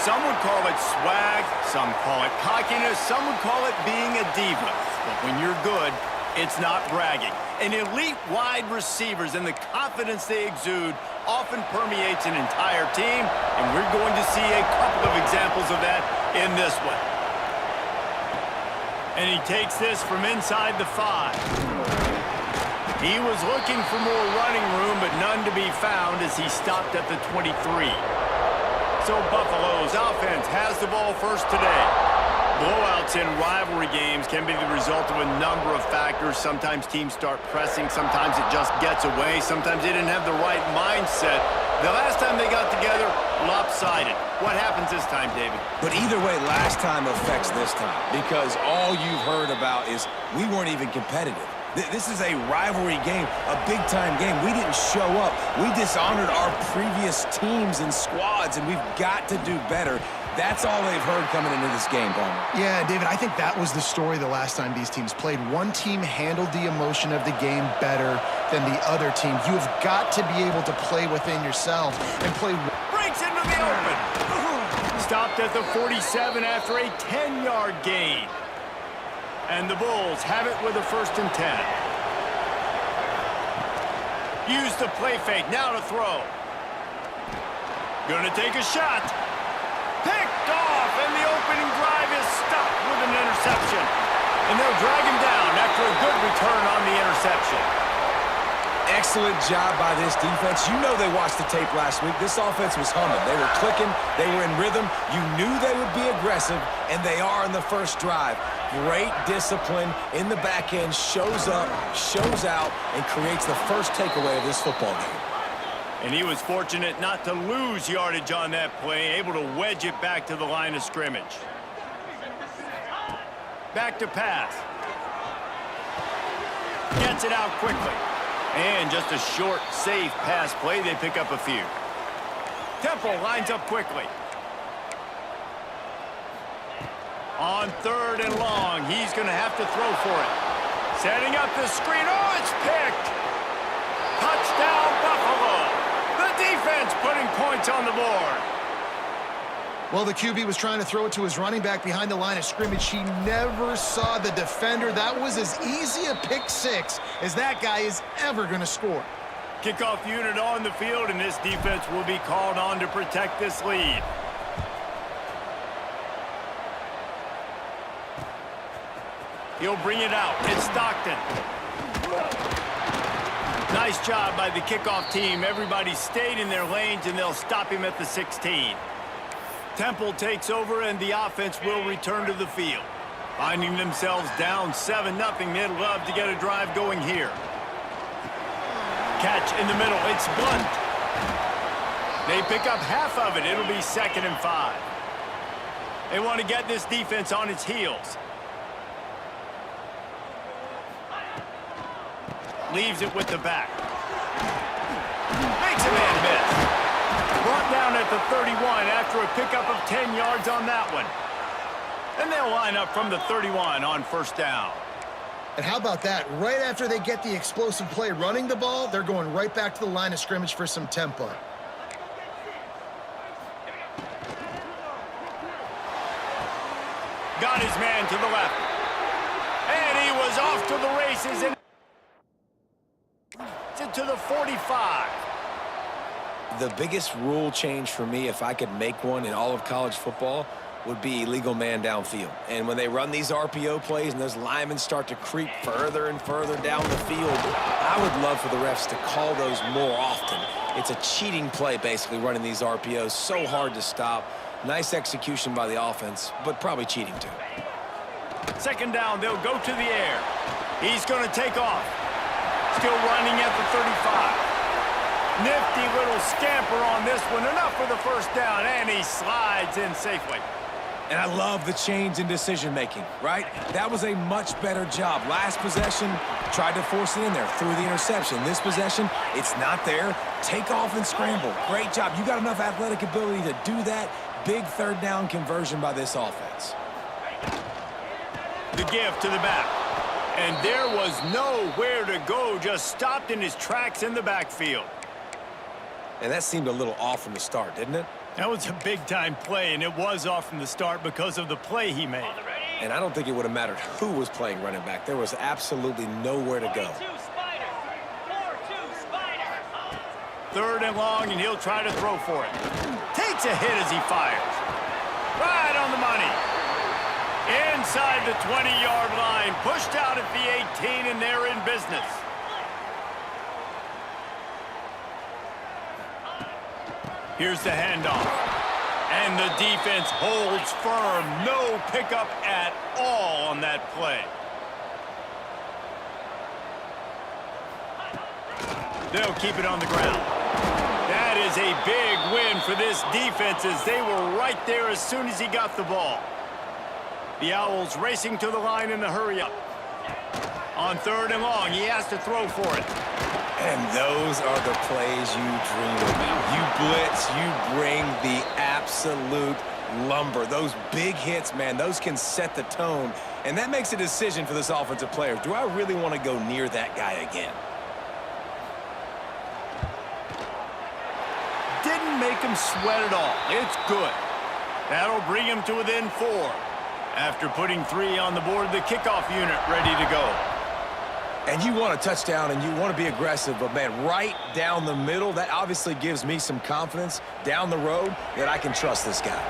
Some would call it swag, some call it cockiness, some would call it being a diva. But when you're good, it's not bragging. And elite wide receivers and the confidence they exude often permeates an entire team, and we're going to see a couple of examples of that in this one. And he takes this from inside the 5. He was looking for more running room, but none to be found as he stopped at the 23. So Buffalo's offense has the ball first today. Blowouts in rivalry games can be the result of a number of factors. Sometimes teams start pressing. Sometimes it just gets away. Sometimes they didn't have the right mindset. The last time they got together, lopsided. What happens this time, David? But either way, last time affects this time because all you've heard about is we weren't even competitive. This is a rivalry game, a big-time game. We didn't show up. We dishonored our previous teams and squads, and we've got to do better. That's all they've heard coming into this game, Palmer. Yeah, David, I think that was the story the last time these teams played. One team handled the emotion of the game better than the other team. You have got to be able to play within yourself and play. Breaks into the open. Stopped at the 47 after a 10-yard gain. And the Bulls have it with a 1st and 10. Use the play fake, now to throw. Gonna take a shot. Picked off, and the opening drive is stopped with an interception. And they'll drag him down after a good return on the interception. Excellent job by this defense. You know they watched the tape last week. This offense was humming. They were clicking. They were in rhythm. You knew they would be aggressive, and they are in the first drive. Great discipline in the back end. Shows up, shows out, and creates the first takeaway of this football game. And he was fortunate not to lose yardage on that play, able to wedge it back to the line of scrimmage. Back to pass. Gets it out quickly. And just a short, safe pass play. They pick up a few. Temple lines up quickly. On 3rd and long, he's going to have to throw for it. Setting up the screen. Oh, it's picked. Touchdown, Buffalo. The defense putting points on the board. Well, the QB was trying to throw it to his running back behind the line of scrimmage. He never saw the defender. That was as easy a pick 6 as that guy is ever going to score. Kickoff unit on the field, and this defense will be called on to protect this lead. He'll bring it out. It's Stockton. Nice job by the kickoff team. Everybody stayed in their lanes, and they'll stop him at the 16. Temple takes over, and the offense will return to the field. Finding themselves down 7-0, they'd love to get a drive going here. Catch in the middle. It's Blunt. They pick up half of it. It'll be 2nd and 5. They want to get this defense on its heels. Leaves it with the back. Makes a man miss. Brought down at the 31 after a pickup of 10 yards on that one. And they'll line up from the 31 on 1st down. And how about that? Right after they get the explosive play running the ball, they're going right back to the line of scrimmage for some tempo. Got his man to the left. And he was off to the races and to the 45. The biggest rule change for me, if I could make one in all of college football, would be illegal man downfield. And when they run these RPO plays and those linemen start to creep further and further down the field, I would love for the refs to call those more often. It's a cheating play, basically, running these RPOs. So hard to stop. Nice execution by the offense, but probably cheating too. 2nd down, they'll go to the air. He's going to take off. Still running at the 35. Nifty little scamper on this one. Enough for the 1st down, and he slides in safely. And I love the change in decision-making, right? That was a much better job. Last possession, tried to force it in there, threw the interception. This possession, it's not there. Take off and scramble. Great job. You got enough athletic ability to do that. Big 3rd down conversion by this offense. The give to the back. And there was nowhere to go, just stopped in his tracks in the backfield. And that seemed a little off from the start, didn't it? That was a big-time play, and it was off from the start because of the play he made. And I don't think it would have mattered who was playing running back. There was absolutely nowhere to go. 3rd and long, and he'll try to throw for it. Takes a hit as he fires. Right on the money. Inside the 20-yard line, pushed out at the 18, and they're in business. Here's the handoff. And the defense holds firm. No pickup at all on that play. They'll keep it on the ground. That is a big win for this defense as they were right there as soon as he got the ball. The Owls racing to the line in the hurry-up. On 3rd and long, he has to throw for it. And those are the plays you dream about. You blitz, you bring the absolute lumber. Those big hits, man, those can set the tone. And that makes a decision for this offensive player. Do I really want to go near that guy again? Didn't make him sweat at all. It's good. That'll bring him to within 4. After putting 3 on the board, the kickoff unit ready to go. And you want a touchdown and you want to be aggressive, but man, right down the middle, that obviously gives me some confidence down the road that I can trust this guy.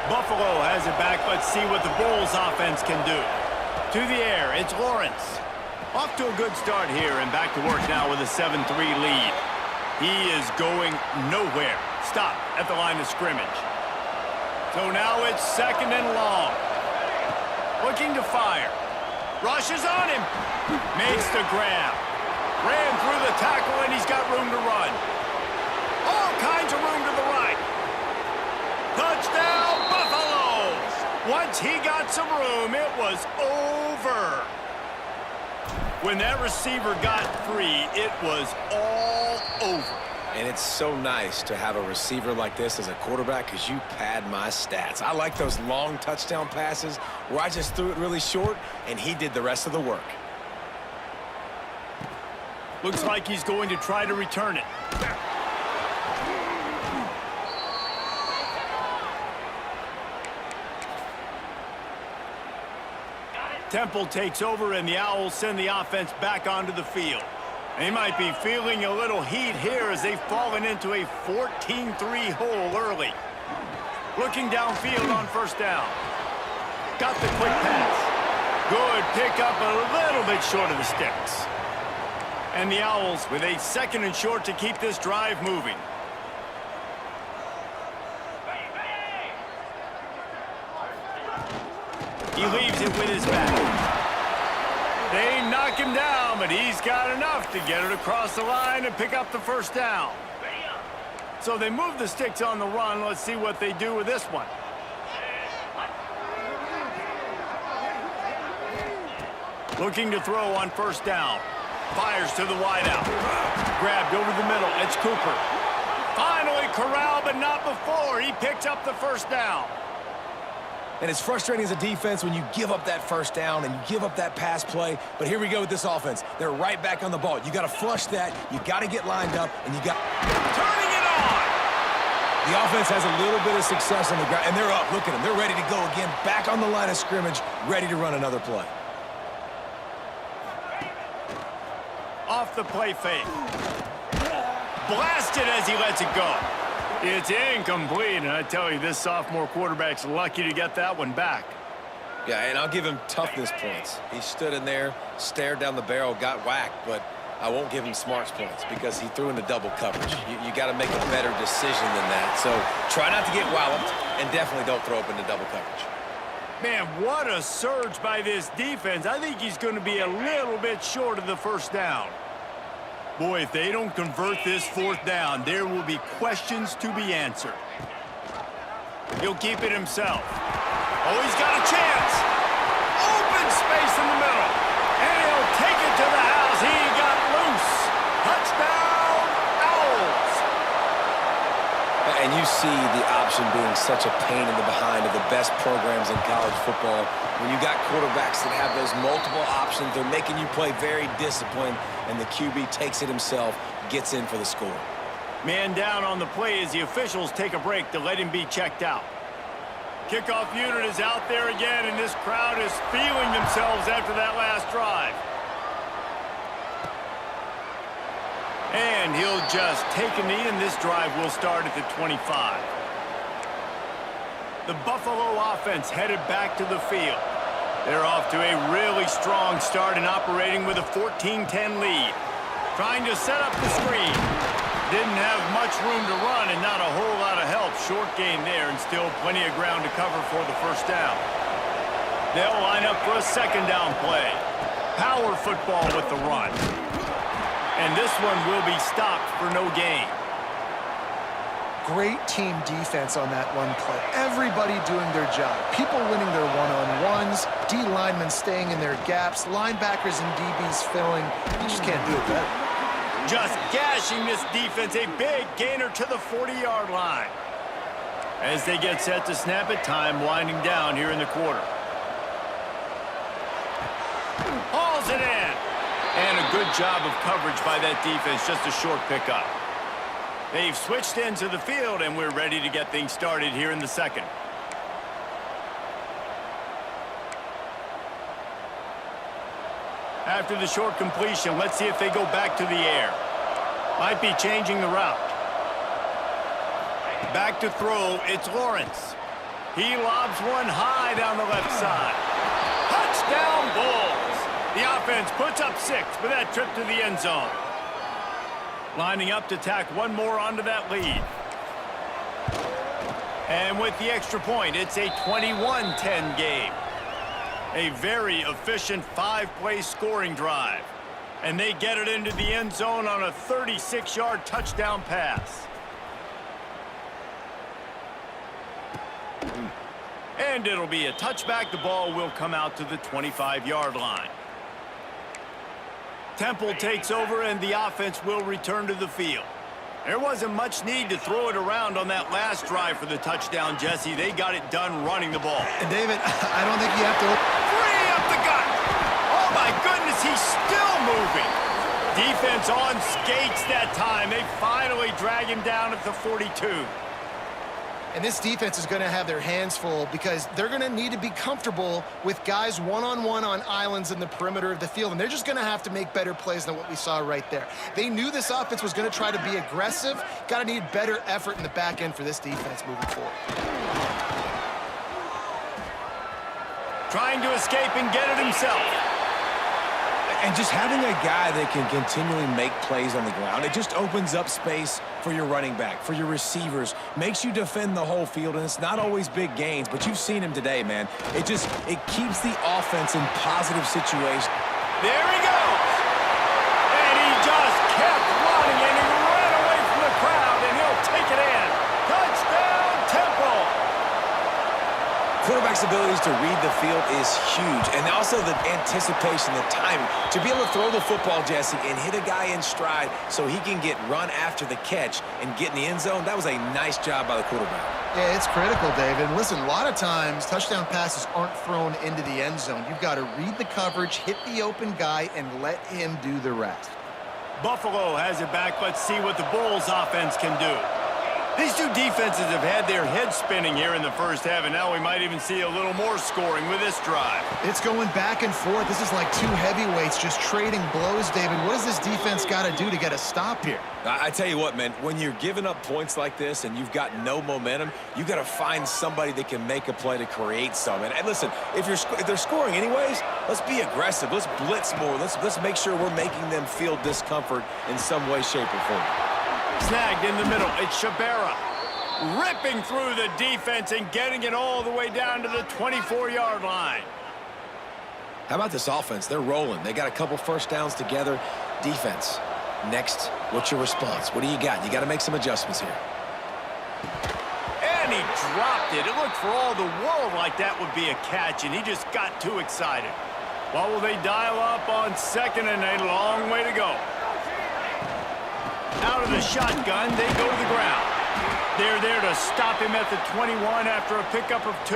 Buffalo has it back. Let's see what the Bulls offense can do. To the air, it's Lawrence. Off to a good start here and back to work now with a 7-3 lead. He is going nowhere. Stop at the line of scrimmage. So now it's 2nd and long. Looking to fire. Rushes on him. Makes the grab. Ran through the tackle, and he's got room to run. All kinds of room to the right. Touchdown, Buffalo! Once he got some room, it was over. When that receiver got free, it was all over. And it's so nice to have a receiver like this as a quarterback because you pad my stats. I like those long touchdown passes where I just threw it really short and he did the rest of the work. Looks like he's going to try to return it. Temple takes over and the Owls send the offense back onto the field. They might be feeling a little heat here as they've fallen into a 14-3 hole early. Looking downfield on 1st down. Got the quick pass. Good pickup, a little bit short of the sticks. And the Owls with a 2nd and short to keep this drive moving. He leaves it with his back. They knock him down, but he's got enough to get it across the line and pick up the 1st down. So they move the sticks on the run. Let's see what they do with this one. Looking to throw on 1st down. Fires to the wideout. Grabbed over the middle. It's Cooper. Finally corralled, but not before. He picks up the 1st down. And it's frustrating as a defense when you give up that 1st down and you give up that pass play. But here we go with this offense. They're right back on the ball. You got to flush that. You got to get lined up, and you got turning it on. The offense has a little bit of success on the ground, and they're up. Look at them. They're ready to go again. Back on the line of scrimmage, ready to run another play. Off the play fake. Blasted as he lets it go. It's incomplete, and I tell you, this sophomore quarterback's lucky to get that one back. Yeah, and I'll give him toughness points. He stood in there, stared down the barrel, got whacked, but I won't give him smarts points because he threw into double coverage. You got to make a better decision than that. So try not to get walloped, and definitely don't throw up into double coverage. Man, what a surge by this defense. I think he's going to be a little bit short of the 1st down. Boy, if they don't convert this 4th down, there will be questions to be answered. He'll keep it himself. Oh, he's got a chance. Open space in the middle. And he'll take it to the house. He got loose. Touchdown, Owls. And you see the option being such a pain in the behind of the best programs in college football. When you got quarterbacks that have those multiple options, they're making you play very disciplined, and the QB takes it himself, gets in for the score. Man down on the play as the officials take a break to let him be checked out. Kickoff unit is out there again, and this crowd is feeling themselves after that last drive. And he'll just take a knee, and this drive will start at the 25. The Buffalo offense headed back to the field. They're off to a really strong start and operating with a 14-10 lead. Trying to set up the screen. Didn't have much room to run and not a whole lot of help. Short gain there and still plenty of ground to cover for the first down. They'll line up for a second down play. Power football with the run. And this one will be stopped for no gain. Great team defense on that one play. Everybody doing their job. People winning their one-on-ones, D linemen staying in their gaps, linebackers and DBs filling. You just can't do it better. Just gashing this defense, a big gainer to the 40-yard line. As they get set to snap it, time winding down here in the quarter. Hauls it in. And a good job of coverage by that defense, just a short pickup. They've switched into the field, and we're ready to get things started here in the second. After the short completion, let's see if they go back to the air. Might be changing the route. Back to throw, it's Lawrence. He lobs one high down the left side. Touchdown Bulls! The offense puts up 6 with that trip to the end zone. Lining up to tack one more onto that lead. And with the extra point, it's a 21-10 game. A very efficient 5-play scoring drive. And they get it into the end zone on a 36-yard touchdown pass. And it'll be a touchback. The ball will come out to the 25-yard line. Temple takes over, and the offense will return to the field. There wasn't much need to throw it around on that last drive for the touchdown, Jesse. They got it done running the ball. And, David, I don't think you have to... Free up the gut! Oh, my goodness, he's still moving. Defense on skates that time. They finally drag him down at the 42. And this defense is going to have their hands full because they're going to need to be comfortable with guys one-on-one on islands in the perimeter of the field. And they're just going to have to make better plays than what we saw right there. They knew this offense was going to try to be aggressive. Got to need better effort in the back end for this defense moving forward. Trying to escape and get it himself. And just having a guy that can continually make plays on the ground, it just opens up space for your running back, for your receivers, makes you defend the whole field, and it's not always big gains, but you've seen him today, man. It keeps the offense in positive situations. There he goes! And he just kept running, and he ran away from the crowd, and he'll take it in. Touchdown, Temple! Quarterback's abilities to read the field is huge, and also the anticipation, the timing. To be able to throw the football, Jesse, and hit a guy in stride so he can get run after the catch and get in the end zone, that was a nice job by the quarterback. Yeah, it's critical, David. Listen, a lot of times touchdown passes aren't thrown into the end zone. You've got to read the coverage, hit the open guy, and let him do the rest. Buffalo has it back. Let's see what the Bulls offense can do. These two defenses have had their heads spinning here in the first half, and now we might even see a little more scoring with this drive. It's going back and forth. This is like two heavyweights just trading blows, David. What does this defense got to do to get a stop here? I tell you what, man, when you're giving up points like this and you've got no momentum, you got to find somebody that can make a play to create some. And listen, if they're scoring anyways, let's be aggressive. Let's blitz more. Let's make sure we're making them feel discomfort in some way, shape, or form. Snagged in the middle. It's Shabera ripping through the defense and getting it all the way down to the 24-yard line. How about this offense? They're rolling. They got a couple first downs together. Defense. Next, what's your response? What do you got? You got to make some adjustments here. And he dropped it. It looked for all the world like that would be a catch, and he just got too excited. Well, will they dial up on second and a long way to go? Out of the shotgun, they go to the ground. They're there to stop him at the 21 after a pickup of 2.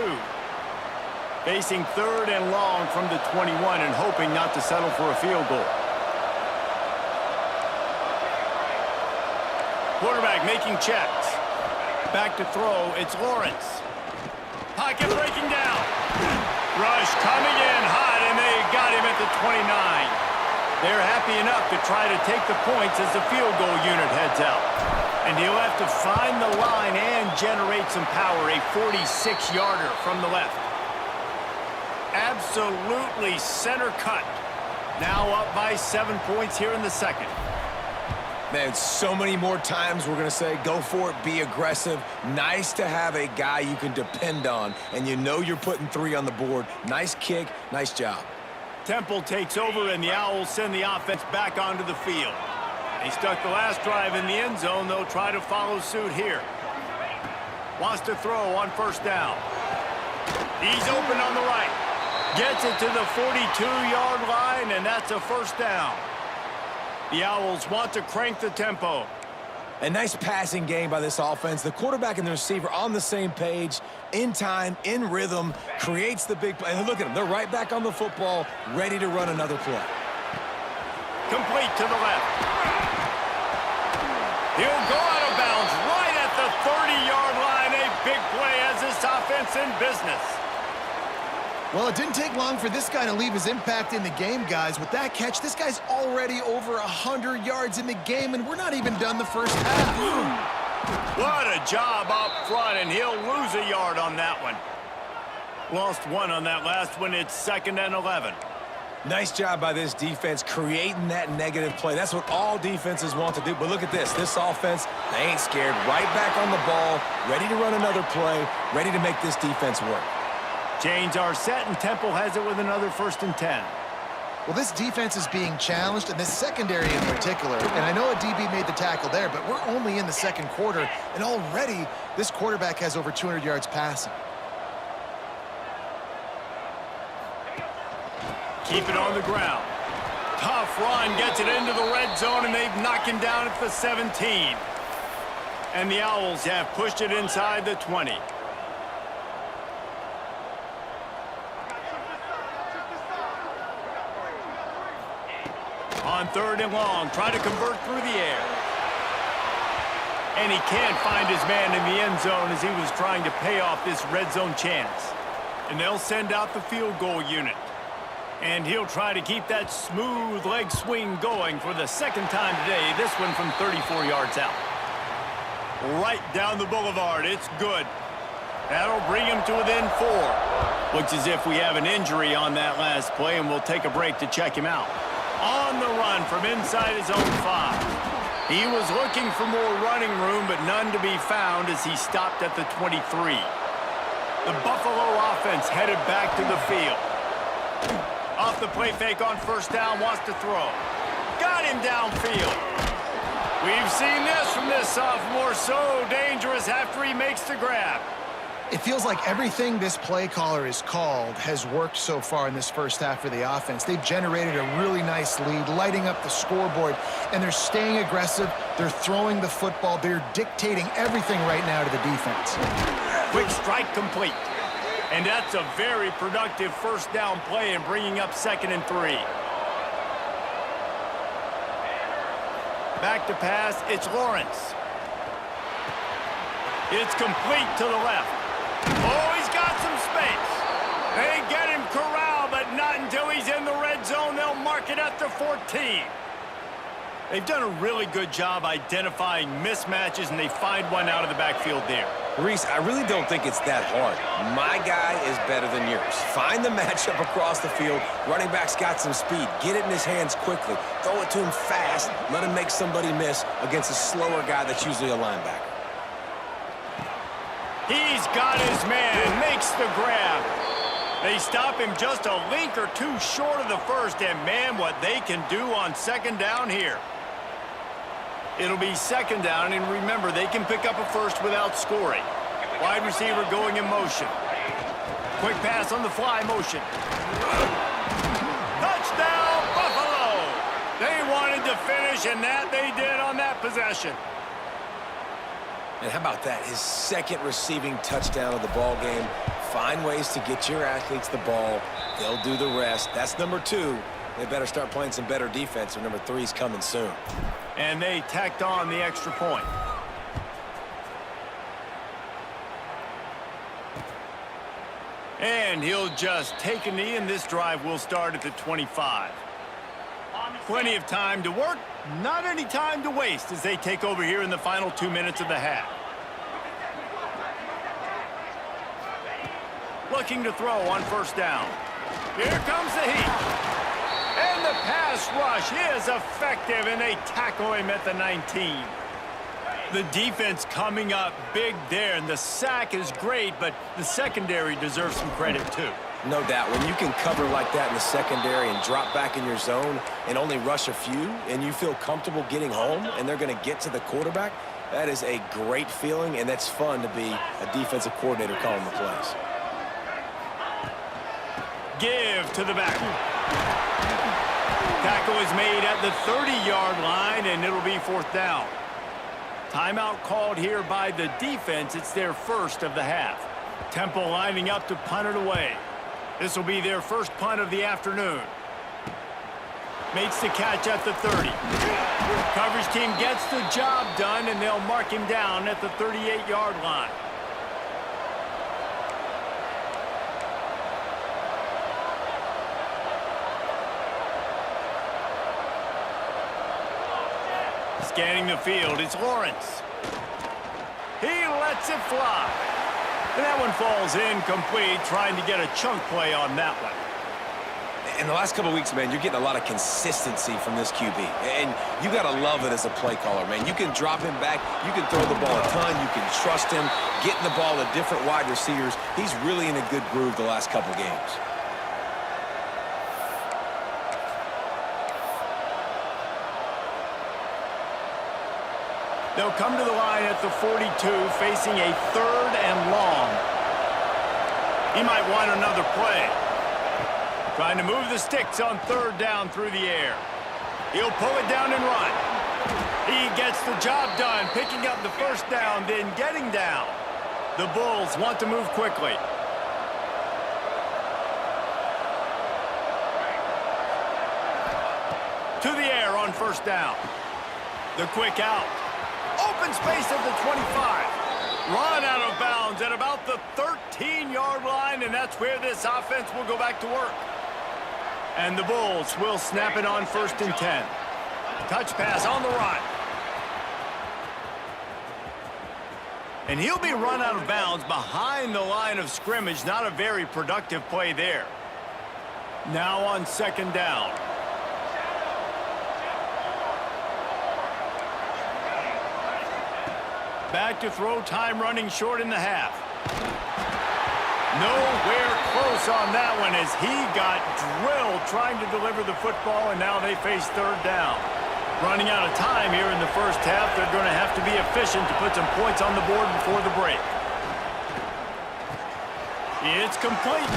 Facing third and long from the 21 and hoping not to settle for a field goal. Quarterback making checks. Back to throw, it's Lawrence. Pocket breaking down. Rush coming in hot, and they got him at the 29. They're happy enough to try to take the points as the field goal unit heads out. And he'll have to find the line and generate some power, a 46-yarder from the left. Absolutely center cut. Now up by 7 points here in the second. Man, so many more times we're going to say, go for it, be aggressive. Nice to have a guy you can depend on, and you know you're putting 3 on the board. Nice kick, nice job. Temple takes over, and the Owls send the offense back onto the field. They stuck the last drive in the end zone. They'll try to follow suit here. Wants to throw on first down. He's open on the right. Gets it to the 42-yard line, and that's a first down. The Owls want to crank the tempo. A nice passing game by this offense. The quarterback and the receiver on the same page, in time, in rhythm, creates the big play. And look at them. They're right back on the football, ready to run another play. Complete to the left. He'll go out of bounds right at the 30-yard line. A big play as this offense in business. Well, it didn't take long for this guy to leave his impact in the game, guys. With that catch, this guy's already over 100 yards in the game, and we're not even done the first half. What a job up front, and he'll lose a yard on that one. Lost 1 on that last one. It's 2nd and 11. Nice job by this defense creating that negative play. That's what all defenses want to do. But look at this. This offense, they ain't scared. Right back on the ball, ready to run another play, ready to make this defense work. Chains are set, and Temple has it with another 1st and 10. Well, this defense is being challenged, and this secondary in particular. And I know a DB made the tackle there, but we're only in the second quarter, and already this quarterback has over 200 yards passing. Keep it on the ground. Tough run, gets it into the red zone, and they've knocked him down at the 17. And the Owls have pushed it inside the 20. On 3rd and long, try to convert through the air. And he can't find his man in the end zone as he was trying to pay off this red zone chance. And they'll send out the field goal unit. And he'll try to keep that smooth leg swing going for the second time today. This one from 34 yards out. Right down the boulevard. It's good. That'll bring him to within 4. Looks as if we have an injury on that last play, and we'll take a break to check him out. On the run from inside his own 5. He was looking for more running room, but none to be found as he stopped at the 23. The Buffalo offense headed back to the field. Off the play fake on first down, wants to throw. Got him downfield. We've seen this from this sophomore, so dangerous after he makes the grab. It feels like everything this play caller has called has worked so far in this first half for the offense. They've generated a really nice lead, lighting up the scoreboard, and they're staying aggressive. They're throwing the football. They're dictating everything right now to the defense. Quick strike complete. And that's a very productive first down play and bringing up 2nd and 3. Back to pass, it's Lawrence. It's complete to the left. Oh, he's got some space. They get him corralled, but not until he's in the red zone. They'll mark it at the 14. They've done a really good job identifying mismatches, and they find one out of the backfield there. Reese, I really don't think it's that hard. My guy is better than yours. Find the matchup across the field. Running back's got some speed. Get it in his hands quickly. Throw it to him fast. Let him make somebody miss against a slower guy that's usually a linebacker. He's got his man, makes the grab. They stop him just a link or two short of the first, and man, what they can do on 2nd down here. It'll be 2nd down, and remember, they can pick up a first without scoring. Wide receiver going in motion. Quick pass on the fly motion. Touchdown, Buffalo! They wanted to finish, and that they did on that possession. And how about that? His 2nd receiving touchdown of the ball game. Find ways to get your athletes the ball. They'll do the rest. That's number 2. They better start playing some better defense, or number 3's coming soon. And they tacked on the extra point. And he'll just take a knee, and this drive will start at the 25. Plenty of time to work, not any time to waste as they take over here in the final 2 minutes of the half. Looking to throw on first down. Here comes the heat. And the pass rush is effective, and they tackle him at the 19. The defense coming up big there, and the sack is great, but the secondary deserves some credit too. No doubt. When you can cover like that in the secondary and drop back in your zone and only rush a few, and you feel comfortable getting home and they're going to get to the quarterback, that is a great feeling, and that's fun to be a defensive coordinator calling the plays. Give to the back. Tackle is made at the 30-yard line, and it'll be fourth down. Timeout called here by the defense. It's their first of the half. Temple lining up to punt it away. This will be their first punt of the afternoon. Makes the catch at the 30. Coverage team gets the job done, and they'll mark him down at the 38-yard line. Scanning the field, it's Lawrence. He lets it fly. And that one falls incomplete, trying to get a chunk play on that one. In the last couple of weeks, man, you're getting a lot of consistency from this QB. And you got to love it as a play caller, man. You can drop him back. You can throw the ball a ton. You can trust him, getting the ball to different wide receivers. He's really in a good groove the last couple of games. They'll come to the line at the 42, facing a 3rd and long. He might want another play. Trying to move the sticks on 3rd down through the air. He'll pull it down and run. He gets the job done, picking up the first down, then getting down. The Bulls want to move quickly. To the air on first down. The quick out. Open space at the 25. Run out of bounds at about the 13-yard line, and that's where this offense will go back to work. And the Bulls will snap it on 1st and 10. Touch pass on the run. And he'll be run out of bounds behind the line of scrimmage. Not a very productive play there. Now on 2nd down. Back to throw, time running short in the half. Nowhere close on that one as he got drilled trying to deliver the football, and now they face 3rd down. Running out of time here in the first half. They're going to have to be efficient to put some points on the board before the break. It's complete.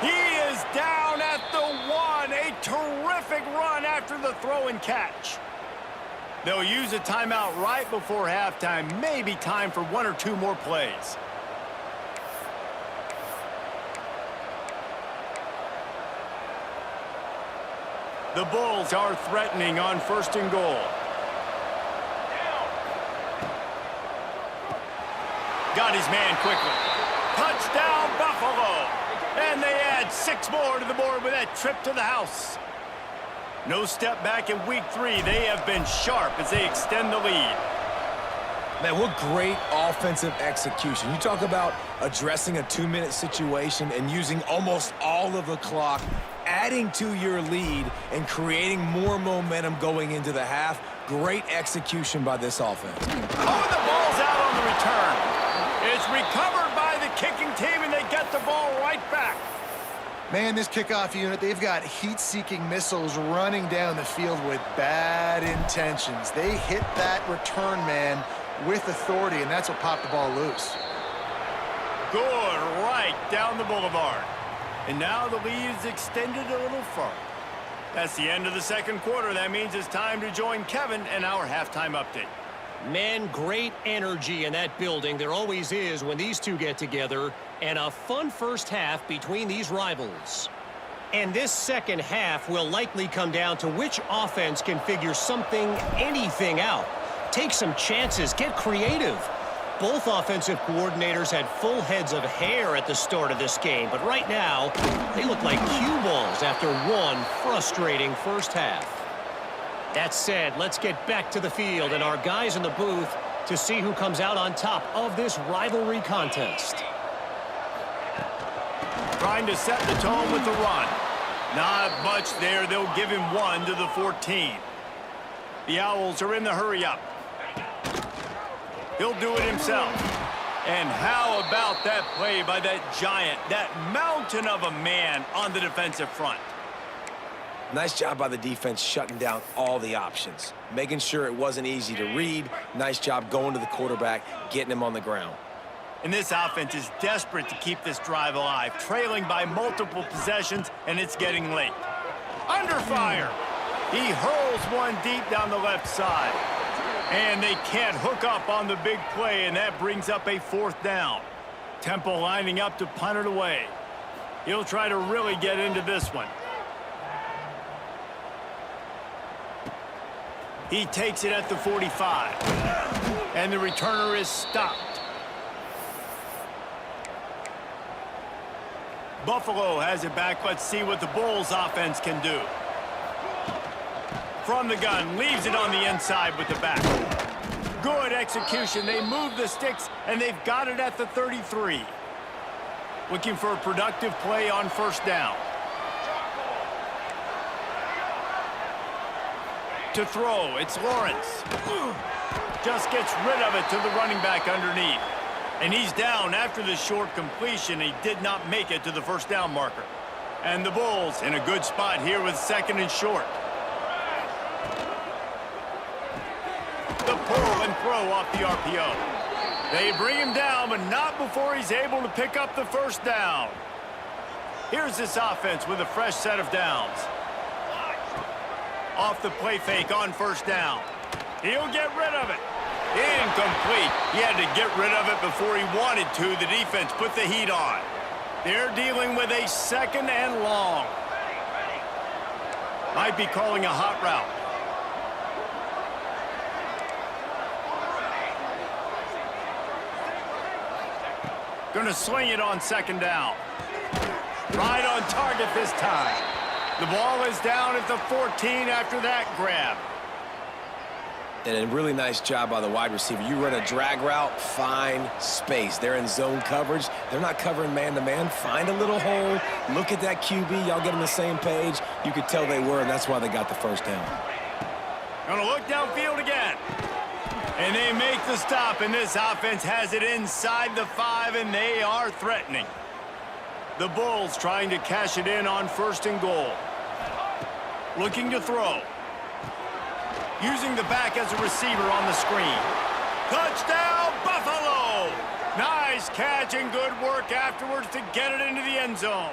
He is down at the 1. A terrific run after the throw and catch. They'll use a timeout right before halftime. Maybe time for 1 or 2 more plays. The Bulls are threatening on 1st and goal. Got his man quickly. Touchdown, Buffalo. And they add 6 more to the board with that trip to the house. No step back in week 3. They have been sharp as they extend the lead. Man, what great offensive execution. You talk about addressing a 2-minute situation and using almost all of the clock, adding to your lead and creating more momentum going into the half. Great execution by this offense. Oh, and the ball's out on the return. It's recovered by the kicking team, and they get the ball right back. Man, this kickoff unit, they've got heat-seeking missiles running down the field with bad intentions. They hit that return man with authority, and that's what popped the ball loose. Good, right down the boulevard. And now the lead is extended a little further. That's the end of the 2nd quarter. That means it's time to join Kevin and our halftime update. Man, great energy in that building. There always is when these two get together. And a fun first half between these rivals. And this second half will likely come down to which offense can figure anything out. Take some chances, get creative. Both offensive coordinators had full heads of hair at the start of this game, but right now, they look like cue balls after one frustrating first half. That said, let's get back to the field and our guys in the booth to see who comes out on top of this rivalry contest. Trying to set the tone with the run. Not much there. They'll give him 1 to the 14. The Owls are in the hurry-up. He'll do it himself. And how about that play by that giant, that mountain of a man on the defensive front? Nice job by the defense shutting down all the options, making sure it wasn't easy to read. Nice job going to the quarterback, getting him on the ground. And this offense is desperate to keep this drive alive, trailing by multiple possessions, and it's getting late. Under fire. He hurls one deep down the left side. And they can't hook up on the big play, and that brings up a 4th down. Temple lining up to punt it away. He'll try to really get into this one. He takes it at the 45. And the returner is stopped. Buffalo has it back. Let's see what the Bulls offense can do. From the gun, leaves it on the inside with the back. Good execution. They move the sticks, and they've got it at the 33. Looking for a productive play on 1st down. To throw, it's Lawrence. Just gets rid of it to the running back underneath. And he's down after the short completion. He did not make it to the 1st down marker. And the Bulls in a good spot here with 2nd and short. The pull and throw off the RPO. They bring him down, but not before he's able to pick up the 1st down. Here's this offense with a fresh set of downs. Off the play fake on 1st down. He'll get rid of it. Incomplete. He had to get rid of it before he wanted to. The defense put the heat on. They're dealing with a 2nd and long. Might be calling a hot route. Gonna swing it on 2nd down. Right on target this time. The ball is down at the 14 after that grab. And a really nice job by the wide receiver. You run a drag route, find space. They're in zone coverage. They're not covering man-to-man. Find a little hole. Look at that QB. Y'all get on the same page. You could tell they were, and that's why they got the 1st down. Gonna look downfield again. And they make the stop, and this offense has it inside the 5, and they are threatening. The Bulls trying to cash it in on 1st and goal. Looking to throw. Using the back as a receiver on the screen. Touchdown, Buffalo! Nice catch and good work afterwards to get it into the end zone.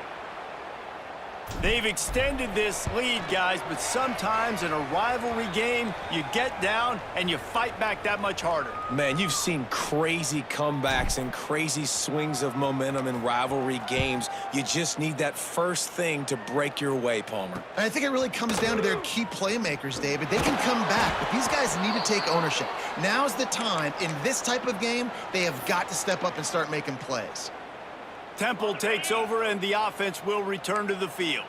They've extended this lead, guys, but sometimes in a rivalry game, you get down and you fight back that much harder. Man, you've seen crazy comebacks and crazy swings of momentum in rivalry games. You just need that first thing to break your way, Palmer. And I think it really comes down to their key playmakers, David. They can come back, but these guys need to take ownership. Now's the time. In this type of game, they have got to step up and start making plays. Temple takes over, and the offense will return to the field.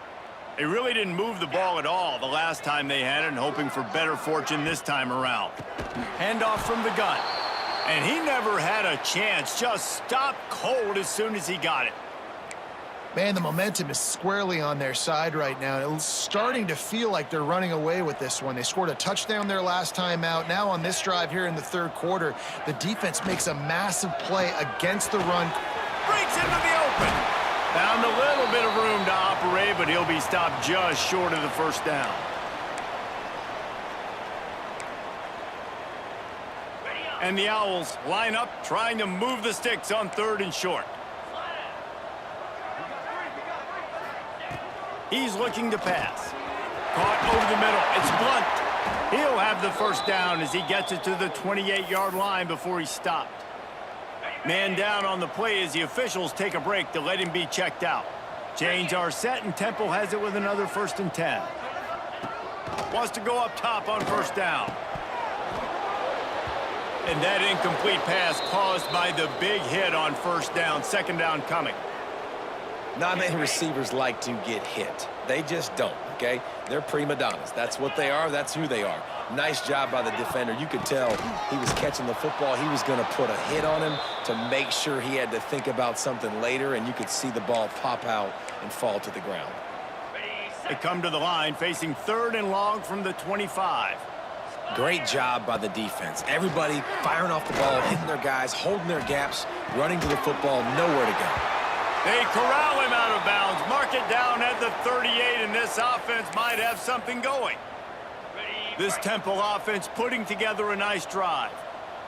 They really didn't move the ball at all the last time they had it, and hoping for better fortune this time around. Handoff from the gun. And he never had a chance. Just stopped cold as soon as he got it. Man, the momentum is squarely on their side right now. It's starting to feel like they're running away with this one. They scored a touchdown their last time out. Now on this drive here in the 3rd quarter, the defense makes a massive play against the run. Breaks into the open. Found a little bit of room to operate, but he'll be stopped just short of the 1st down. And the Owls line up, trying to move the sticks on 3rd and short. He's looking to pass. Caught over the middle. It's Blunt. He'll have the 1st down as he gets it to the 28-yard line before he's stopped. Man down on the play as the officials take a break to let him be checked out. Chains are set, and Temple has it with another 1st and 10. Wants to go up top on 1st down. And that incomplete pass caused by the big hit on first down, second down coming. Not many receivers like to get hit. They just don't, okay? They're prima donnas. That's what they are. That's who they are. Nice job by the defender. You could tell he was catching the football. He was going to put a hit on him to make sure he had to think about something later, and you could see the ball pop out and fall to the ground. They come to the line facing 3rd and long from the 25. Great job by the defense. Everybody firing off the ball, hitting their guys, holding their gaps, running to the football, nowhere to go. They corral him out of bounds, mark it down at the 38, and this offense might have something going. This Temple offense putting together a nice drive.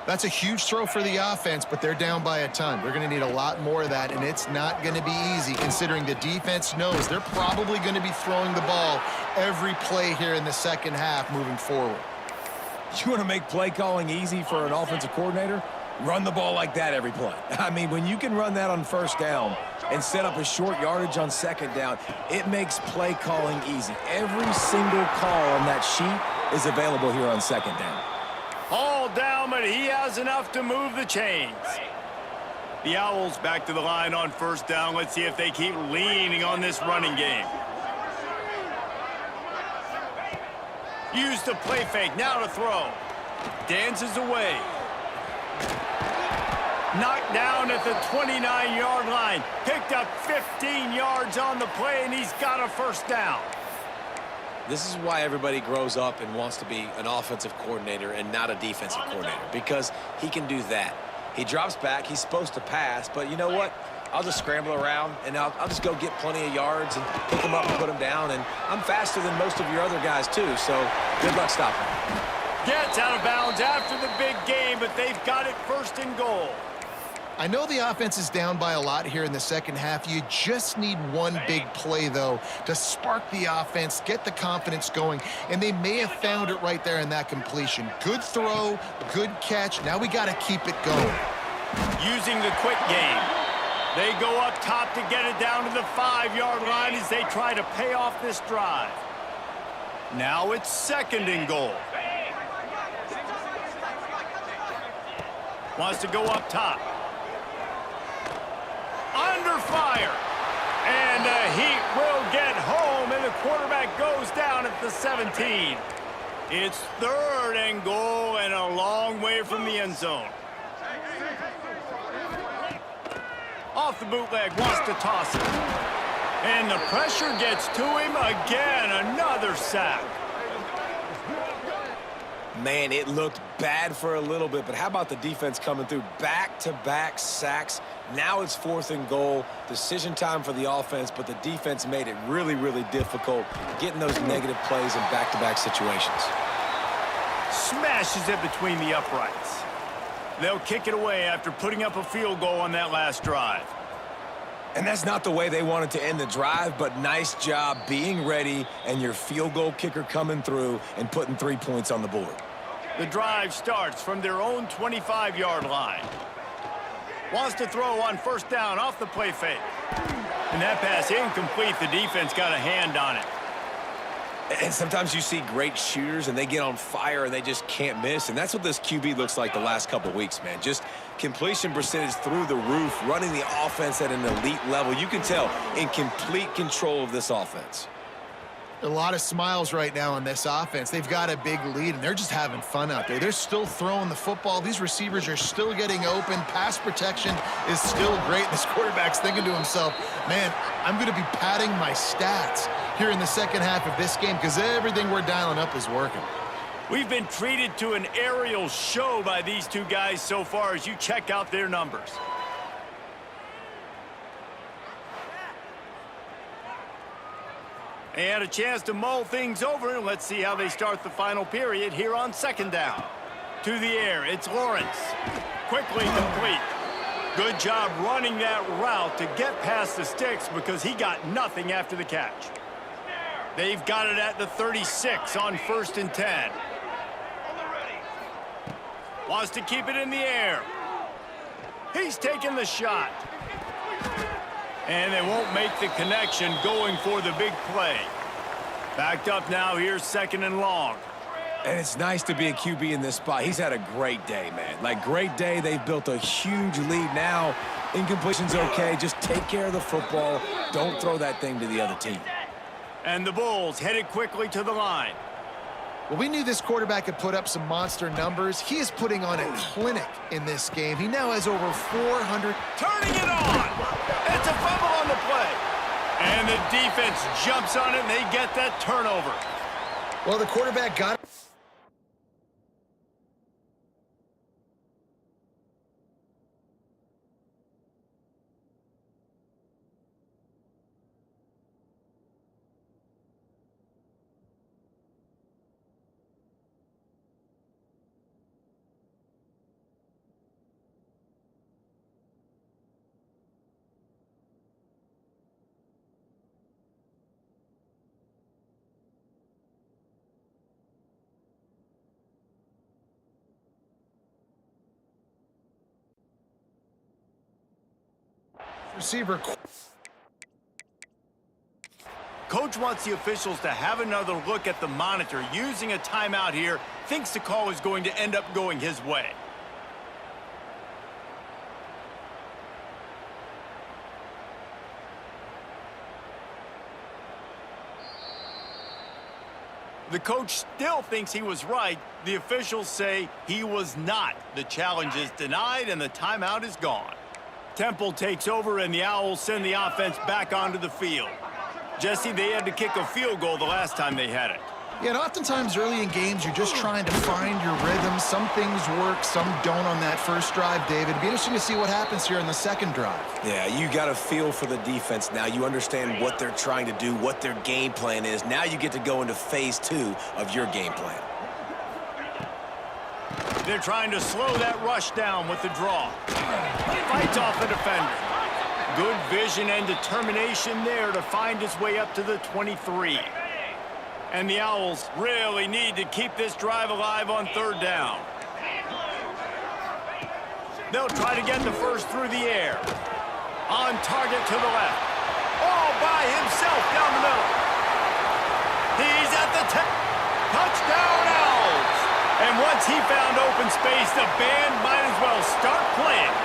That's a huge throw for the offense, but they're down by a ton. They're going to need a lot more of that, and it's not going to be easy considering the defense knows they're probably going to be throwing the ball every play here in the second half moving forward. You want to make play calling easy for an offensive coordinator? Run the ball like that every play. I mean, when you can run that on first down and set up a short yardage on second down, it makes play calling easy. Every single call on that sheet is available here on second down. All down, but he has enough to move the chains. The Owls back to the line on first down. Let's see if they keep leaning on this running game. Use the play fake, now to throw. Dances away. Knocked down at the 29-yard line. Picked up 15 yards on the play, and he's got a first down. This is why everybody grows up and wants to be an offensive coordinator and not a defensive coordinator, because he can do that. He drops back. He's supposed to pass, but you know what? I'll just scramble around, and I'll just go get plenty of yards and pick them up and put them down, and I'm faster than most of your other guys, too, so good luck stopping. Gets out of bounds after the big game, but they've got it 1st and goal. I know the offense is down by a lot here in the second half. You just need one big play, though, to spark the offense, get the confidence going, and they may have found it right there in that completion. Good throw, good catch. Now we got to keep it going. Using the quick game. They go up top to get it down to the 5-yard line as they try to pay off this drive. Now it's 2nd and goal. Wants to go up top. Under fire. And the Heat will get home, and the quarterback goes down at the 17. It's 3rd and goal and a long way from the end zone. Off the bootleg, wants to toss it. And the pressure gets to him again. Another sack. Man, it looked bad for a little bit, but how about the defense coming through? Back-to-back sacks. Now it's 4th and goal. Decision time for the offense, but the defense made it really, really difficult getting those negative plays in back-to-back situations. Smashes it between the uprights. They'll kick it away after putting up a field goal on that last drive. And that's not the way they wanted to end the drive, but nice job being ready and your field goal kicker coming through and putting 3 points on the board. The drive starts from their own 25-yard line. Wants to throw on first down off the play fake. And that pass incomplete. The defense got a hand on it. And sometimes you see great shooters and they get on fire and they just can't miss. And that's what this QB looks like the last couple weeks, man. Just completion percentage through the roof, running the offense at an elite level. You can tell in complete control of this offense. A lot of smiles right now on this offense. They've got a big lead, and they're just having fun out there. They're still throwing the football. These receivers are still getting open. Pass protection is still great. This quarterback's thinking to himself, man, I'm going to be padding my stats here in the second half of this game because everything we're dialing up is working. We've been treated to an aerial show by these two guys so far as you check out their numbers. They had a chance to mull things over. Let's see how they start the final period here on second down. To the air, it's Lawrence. Quickly complete. Good job running that route to get past the sticks because he got nothing after the catch. They've got it at the 36 on 1st and 10. Wants to keep it in the air. He's taking the shot. And they won't make the connection going for the big play. Backed up now, here's 2nd and long. And it's nice to be a QB in this spot. He's had a great day, man. Like, great day. They've built a huge lead now. Incompletion's okay. Just take care of the football. Don't throw that thing to the other team. And the Bulls headed quickly to the line. Well, we knew this quarterback could put up some monster numbers. He is putting on a clinic in this game. He now has over 400. Turning it on. It's a fumble on the play. And the defense jumps on it, and they get that turnover. Well, the quarterback got it. Receiver. Coach wants the officials to have another look at the monitor. Using a timeout here, thinks the call is going to end up going his way. The coach still thinks he was right. The officials say he was not. The challenge is denied, and the timeout is gone. Temple takes over, and the Owls send the offense back onto the field. Jesse, they had to kick a field goal the last time they had it. Yeah, and oftentimes early in games, you're just trying to find your rhythm. Some things work, some don't on that first drive, David. It'd be interesting to see what happens here in the second drive. Yeah, you got a feel for the defense now. You understand what they're trying to do, what their game plan is. Now you get to go into phase 2 of your game plan. They're trying to slow that rush down with the draw. Fights off the defender. Good vision and determination there to find his way up to the 23. And the Owls really need to keep this drive alive on third down. They'll try to get the first through the air. On target to the left. All by himself down the middle. He's at the 10. Touchdown Owls. And once he found open space, the band might as well start playing.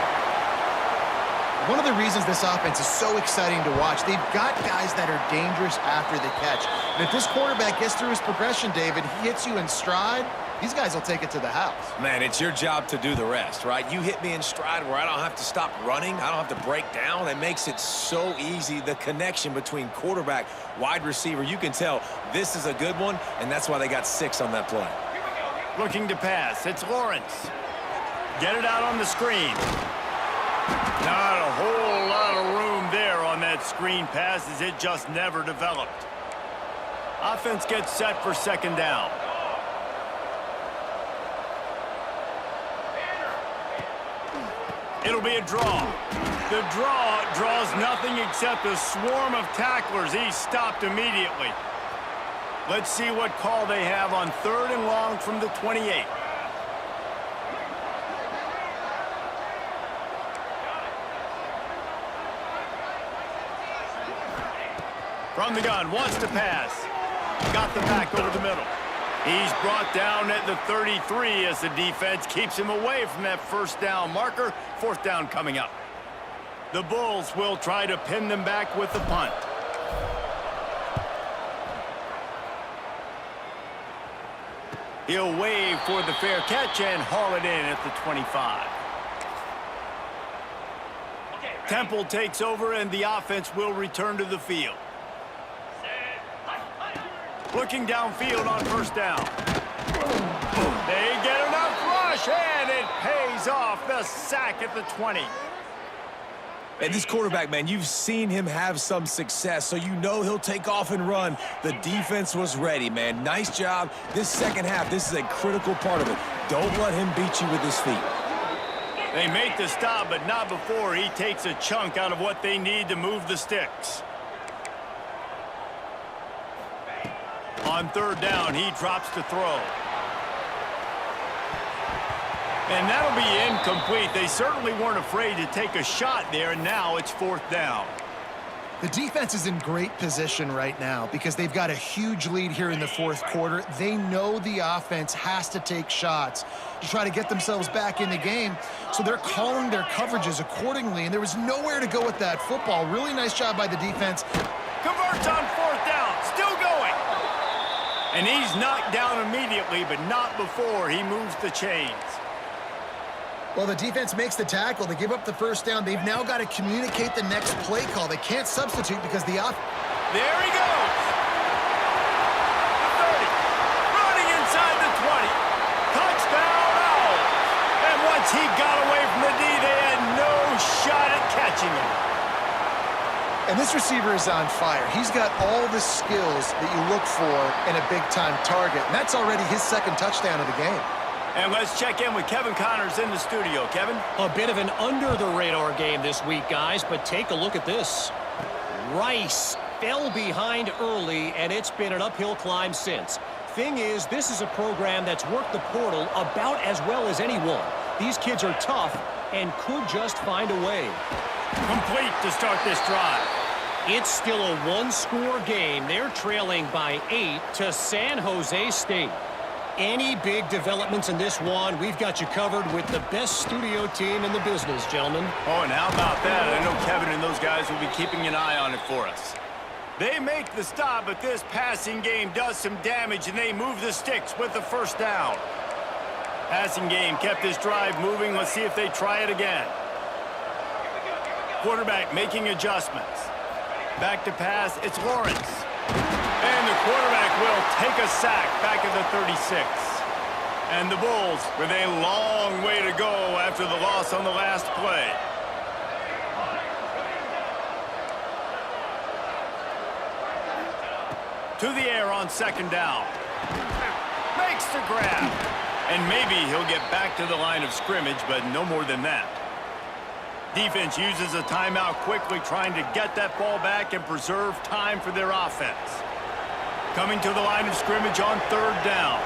One of the reasons this offense is so exciting to watch, they've got guys that are dangerous after the catch. And if this quarterback gets through his progression, David, he hits you in stride, these guys will take it to the house. Man, it's your job to do the rest, right? You hit me in stride where I don't have to stop running. I don't have to break down. It makes it so easy, the connection between quarterback, wide receiver. You can tell this is a good one, and that's why they got 6 on that play. Looking to pass. It's Lawrence. Get it out on the screen. Not a whole lot of room there on that screen pass as it just never developed. Offense gets set for second down. It'll be a draw. The draw draws nothing except a swarm of tacklers. He's stopped immediately. Let's see what call they have on third and long from the 28. From the gun, wants to pass. Got the back over the middle. He's brought down at the 33 as the defense keeps him away from that first down marker. Fourth down coming up. The Bulls will try to pin them back with the punt. He'll wave for the fair catch and haul it in at the 25. Temple takes over and the offense will return to the field. Looking downfield on first down. They get enough rush, and it pays off. The sack at the 20. And this quarterback, man, you've seen him have some success, so you know he'll take off and run. The defense was ready, man. Nice job. This second half, this is a critical part of it. Don't let him beat you with his feet. They make the stop, but not before he takes a chunk out of what they need to move the sticks. On third down, he drops to throw. And that'll be incomplete. They certainly weren't afraid to take a shot there, and now it's fourth down. The defense is in great position right now because they've got a huge lead here in the fourth quarter. They know the offense has to take shots to try to get themselves back in the game, so they're calling their coverages accordingly, and there was nowhere to go with that football. Really nice job by the defense. Converts on fourth down, still going. And he's knocked down immediately, but not before he moves the chains. Well, the defense makes the tackle. They give up the first down. They've now got to communicate the next play call. They can't substitute because the off. There he goes. The 30. Running inside the 20. Touchdown Owls. And once he got away from the D, they had no shot at catching him. And this receiver is on fire. He's got all the skills that you look for in a big-time target. And that's already his second touchdown of the game. And let's check in with Kevin Connors in the studio. Kevin? A bit of an under-the-radar game this week, guys, but take a look at this. Rice fell behind early, and it's been an uphill climb since. Thing is, this is a program that's worked the portal about as well as anyone. These kids are tough and could just find a way. Complete to start this drive. It's still a one-score game. They're trailing by 8 to San Jose State. Any big developments in this one, we've got you covered with the best studio team in the business, gentlemen. Oh, and how about that? I know Kevin and those guys will be keeping an eye on it for us. They make the stop, but this passing game does some damage, and they move the sticks with the first down. Passing game kept this drive moving. Let's see if they try it again. Quarterback making adjustments. Back to pass, it's Lawrence. And the quarterback will take a sack back at the 36. And the Bulls with a long way to go after the loss on the last play. To the air on second down. Makes the grab. And maybe he'll get back to the line of scrimmage, but no more than that. Defense uses a timeout quickly, trying to get that ball back and preserve time for their offense. Coming to the line of scrimmage on third down.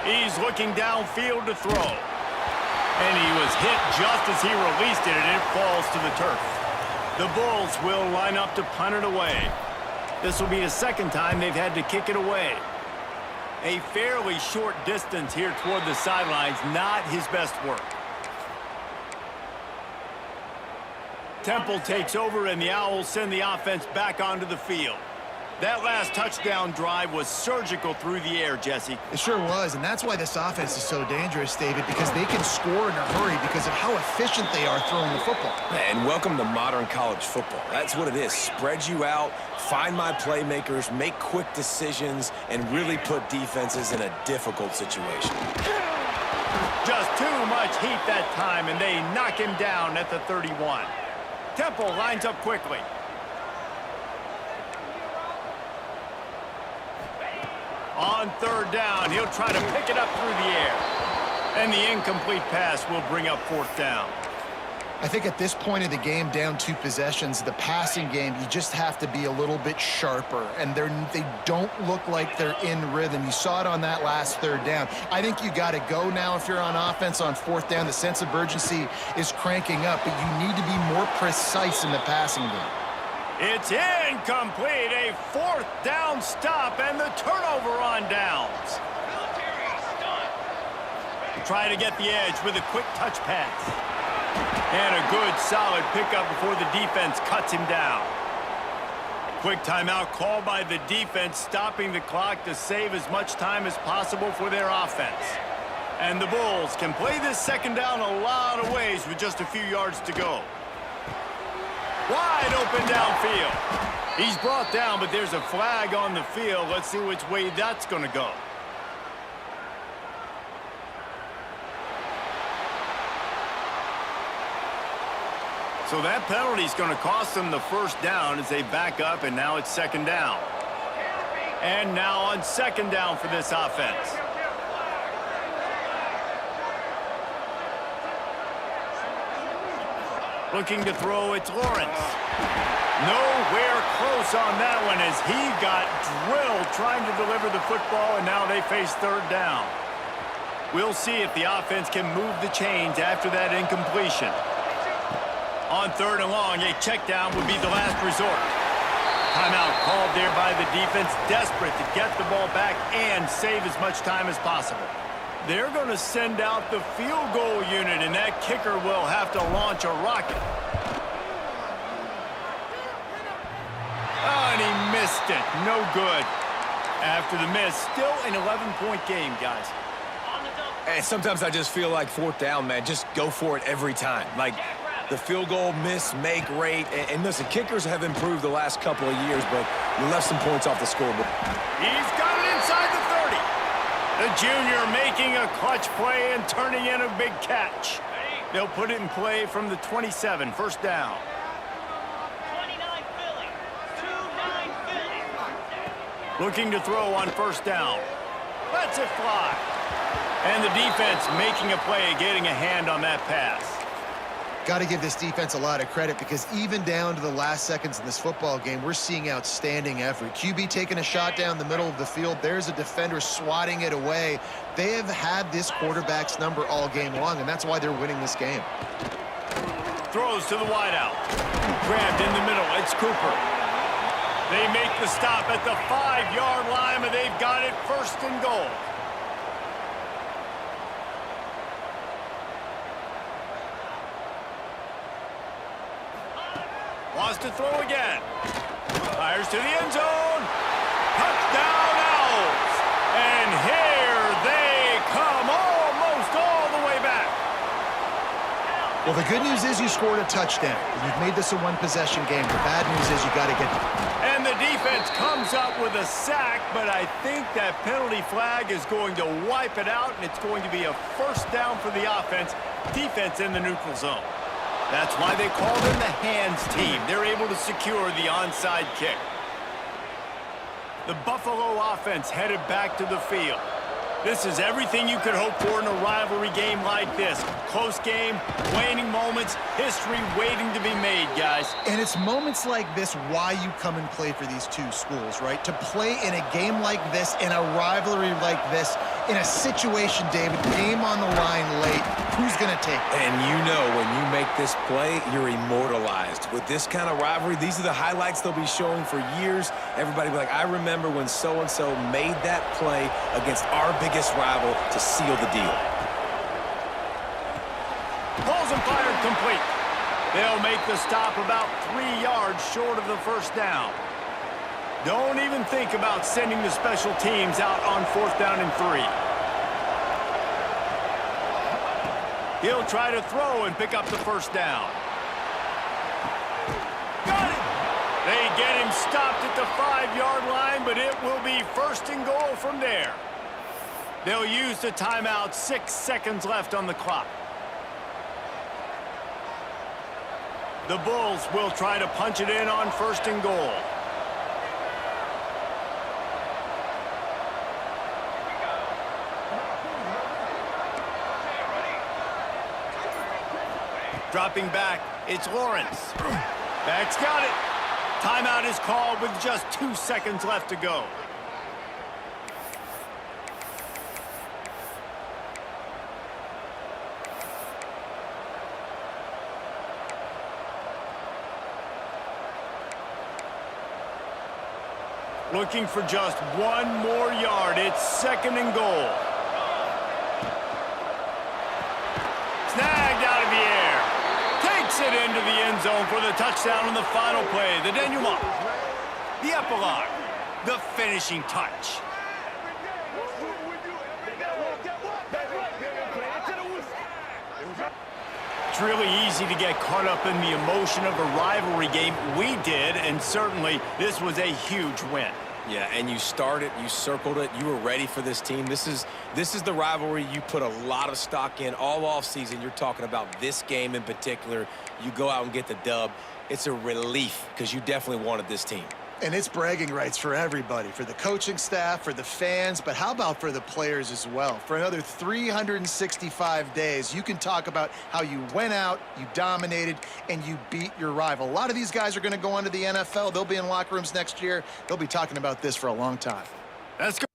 He's looking downfield to throw. And he was hit just as he released it, and it falls to the turf. The Bulls will line up to punt it away. This will be the second time they've had to kick it away. A fairly short distance here toward the sidelines, not his best work. Temple takes over, and the Owls send the offense back onto the field. That last touchdown drive was surgical through the air, Jesse. It sure was, and that's why this offense is so dangerous, David, because they can score in a hurry because of how efficient they are throwing the football. And welcome to modern college football. That's what it is. Spread you out, find my playmakers, make quick decisions, and really put defenses in a difficult situation. Just too much heat that time, and they knock him down at the 31. Temple lines up quickly. On third down, he'll try to pick it up through the air. And the incomplete pass will bring up fourth down. I think at this point of the game, down 2 possessions, the passing game, you just have to be a little bit sharper. And they don't look like they're in rhythm. You saw it on that last third down. I think you got to go now if you're on offense on fourth down. The sense of urgency is cranking up, but you need to be more precise in the passing game. It's incomplete. A fourth down stop and the turnover on downs. Try to get the edge with a quick touch pass. And a good, solid pickup before the defense cuts him down. Quick timeout called by the defense, stopping the clock to save as much time as possible for their offense. And the Bulls can play this second down a lot of ways with just a few yards to go. Wide open downfield. He's brought down, but there's a flag on the field. Let's see which way that's going to go. So that penalty is going to cost them the first down as they back up, and now it's second down. And now on second down for this offense. Looking to throw, it's Lawrence. Nowhere close on that one as he got drilled trying to deliver the football, and now they face third down. We'll see if the offense can move the chains after that incompletion. On 3rd and long, a check down would be the last resort. Timeout called there by the defense, desperate to get the ball back and save as much time as possible. They're going to send out the field goal unit, and that kicker will have to launch a rocket. Oh, and he missed it. No good. After the miss, still an 11-point game, guys. And sometimes I just feel like 4th down, man, just go for it every time. Like, the field goal miss, make rate. And listen, kickers have improved the last couple of years, but you left some points off the scoreboard. He's got it inside the 30. The junior making a clutch play and turning in a big catch. They'll put it in play from the 27, 1st down. 29 Philly. 2-9 Philly. Looking to throw on 1st down. Lets it fly. And the defense making a play, getting a hand on that pass. Got to give this defense a lot of credit because even down to the last seconds in this football game, we're seeing outstanding effort. QB taking a shot down the middle of the field. There's a defender swatting it away. They have had this quarterback's number all game long, and that's why they're winning this game. Throws to the wideout. Grabbed in the middle. It's Cooper. They make the stop at the 5-yard line, but they've got it 1st and goal. Wants to throw again. Fires to the end zone. Touchdown Owls. And here they come almost all the way back. Well, the good news is you scored a touchdown. You've made this a one-possession game. The bad news is you got to get... And the defense comes up with a sack, but I think that penalty flag is going to wipe it out, and it's going to be a 1st down for the offense. Defense in the neutral zone. That's why they called in the hands team. They're able to secure the onside kick. The Buffalo offense headed back to the field. This is everything you could hope for in a rivalry game like this. Close game, waning moments, history waiting to be made, guys. And it's moments like this why you come and play for these two schools, right? To play in a game like this, in a rivalry like this, in a situation, David, game on the line late, who's going to take it? And you know when you make this play, you're immortalized. With this kind of rivalry, these are the highlights they'll be showing for years. Everybody will be like, I remember when so-and-so made that play against our biggest rival to seal the deal. Pulls and fired complete. They'll make the stop about 3 yards short of the 1st down. Don't even think about sending the special teams out on 4th down and 3. He'll try to throw and pick up the 1st down. Got it! They get him stopped at the 5-yard line, but it will be 1st and goal from there. They'll use the timeout, 6 seconds left on the clock. The Bulls will try to punch it in on 1st and goal. Dropping back, it's Lawrence. Back's got it. Timeout is called with just 2 seconds left to go. Looking for just 1 more yard. It's 2nd and goal. Snagged out of the air. Takes it into the end zone for the touchdown on the final play. The denouement. The epilogue. The finishing touch. It's really easy to get caught up in the emotion of a rivalry game. We did, and certainly this was a huge win. Yeah, and you started, you circled it, you were ready for this team. This is the rivalry you put a lot of stock in all offseason. You're talking about this game in particular. You go out and get the dub. It's a relief because you definitely wanted this team. And it's bragging rights for everybody, for the coaching staff, for the fans, but how about for the players as well? For another 365 days, you can talk about how you went out, you dominated, and you beat your rival. A lot of these guys are going to go on to the NFL. They'll be in locker rooms next year. They'll be talking about this for a long time. Let's go.